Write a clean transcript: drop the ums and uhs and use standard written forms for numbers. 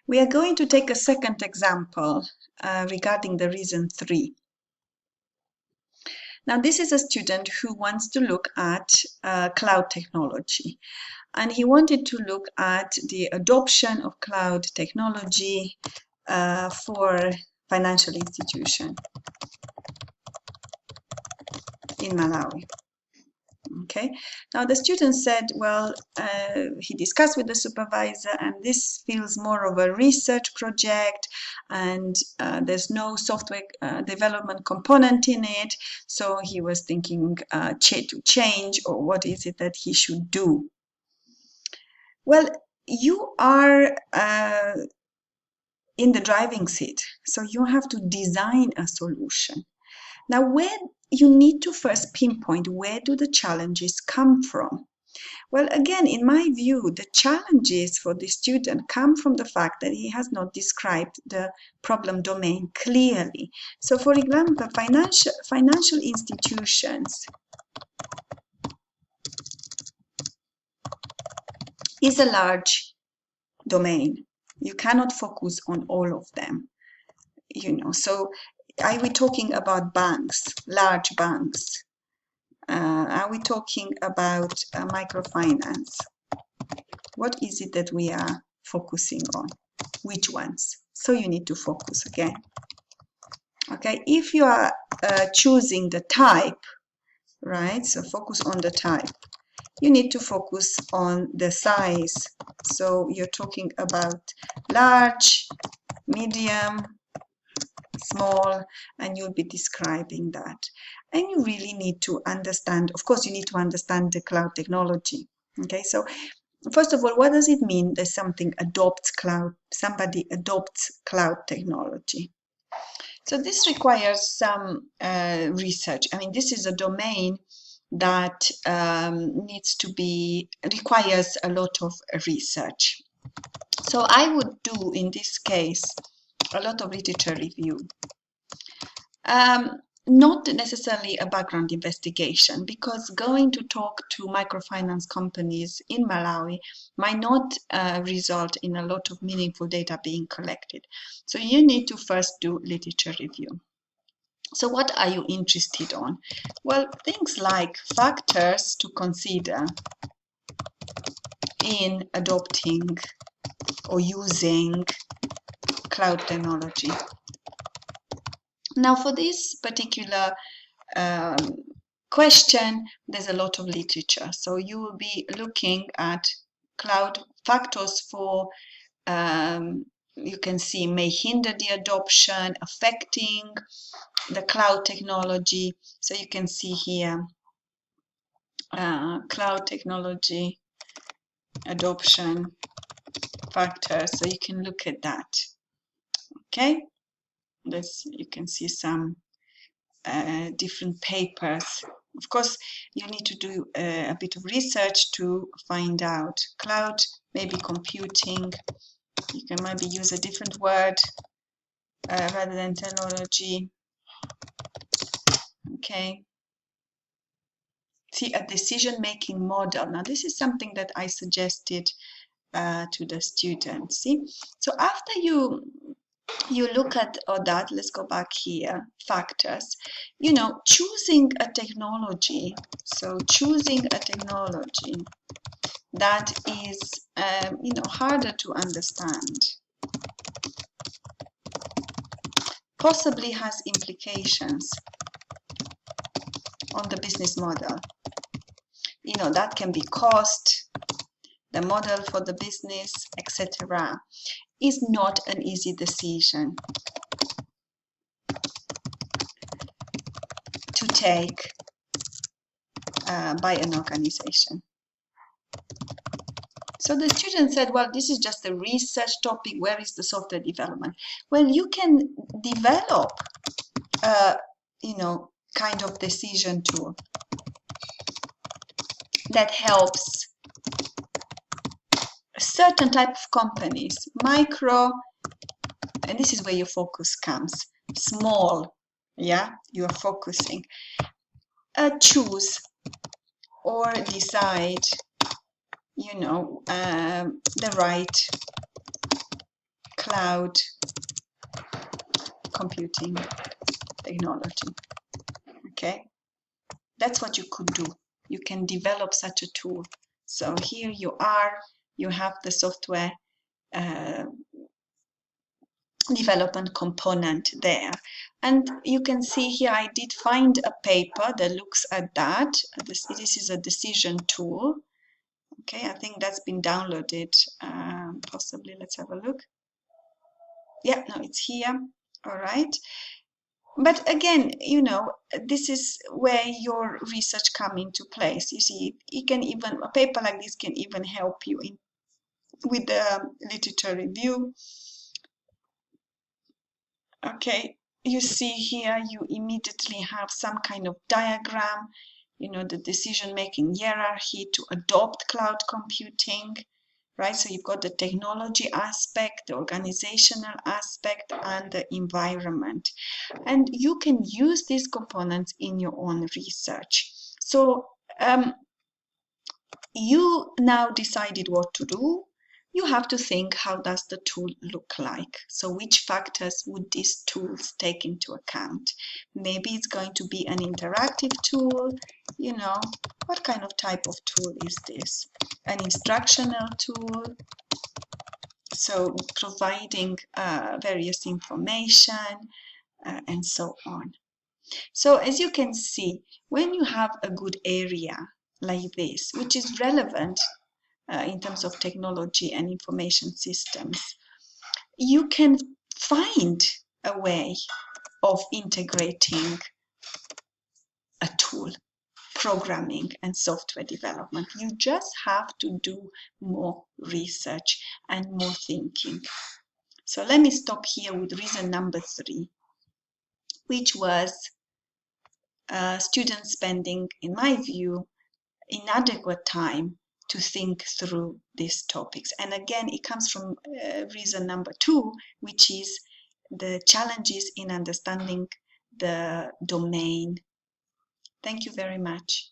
We are going to take a second example regarding the reason 3. Now, this is a student who wants to look at cloud technology, and he wanted to look at the adoption of cloud technology for financial institution in Malawi. Okay, now the student said, well, he discussed with the supervisor, and this feels more of a research project, and there's no software development component in it, so he was thinking to change, or what is it that he should do? Well, you are in the driving seat, so you have to design a solution. Now, where you need to first pinpoint, where do the challenges come from? Well, again, in my view, the challenges for the student come from the fact that he has not described the problem domain clearly. So, for example, financial institutions is a large domain. You cannot focus on all of them, so are we talking about banks, large banks? Are we talking about microfinance? What is it that we are focusing on? Which ones? So you need to focus again. Okay, if you are choosing the type, right? So focus on the type. You need to focus on the size. So you're talking about large, medium, small, and you'll be describing that. And you really need to understand, of course, you need to understand the cloud technology. Okay, so first of all, what does it mean that somebody adopts cloud technology? So this requires some research. I mean, this is a domain that requires a lot of research. So I would do, in this case, a lot of literature review. Not necessarily a background investigation, because going to talk to microfinance companies in Malawi might not result in a lot of meaningful data being collected. So you need to first do literature review. So what are you interested on? Well, things like factors to consider in adopting or using cloud technology. Now, for this particular question, there's a lot of literature. So you will be looking at cloud factors for, you can see, may hinder the adoption, affecting the cloud technology. So you can see here, cloud technology adoption factors. So you can look at that. Okay. You can see some different papers. Of course, you need to do a bit of research to find out. Cloud, maybe computing. You can maybe use a different word rather than technology. Okay. See, a decision-making model. Now, this is something that I suggested to the students. See, so after you look at all that, let's go back here, factors, choosing a technology. So choosing a technology that is, harder to understand, possibly has implications on the business model. That can be cost, the model for the business, etc. is not an easy decision to take by an organization. So the student said, well, this is just a research topic. Where is the software development? Well, you can develop kind of decision tool that helps a certain type of companies, micro, and this is where your focus comes, small, yeah, you are focusing, choose or decide, the right cloud computing technology. Okay, that's what you could do. You can develop such a tool. So here you are, you have the software development component there, and you can see here I did find a paper that looks at that. This is a decision tool. Okay, I think that's been downloaded, possibly. Let's have a look. Yeah, no, it's here. All right. But again, you know, this is where your research come into place. You see, it can even, a paper like this can even help you in with the literature review. Okay, you see here, you immediately have some kind of diagram, you know, the decision-making hierarchy to adopt cloud computing, right? So you've got the technology aspect, the organizational aspect, and the environment. And you can use these components in your own research. So you now decided what to do. You have to think, how does the tool look like? So which factors would these tools take into account? Maybe it's going to be an interactive tool. You know, what kind of type of tool is this? An instructional tool, so providing various information and so on. So as you can see, when you have a good area like this, which is relevant in terms of technology and information systems, you can find a way of integrating a tool, programming and software development. You just have to do more research and more thinking. So let me stop here with reason number 3, which was students spending, in my view, inadequate time to think through these topics. And again, it comes from reason number 2, which is the challenges in understanding the domain. Thank you very much.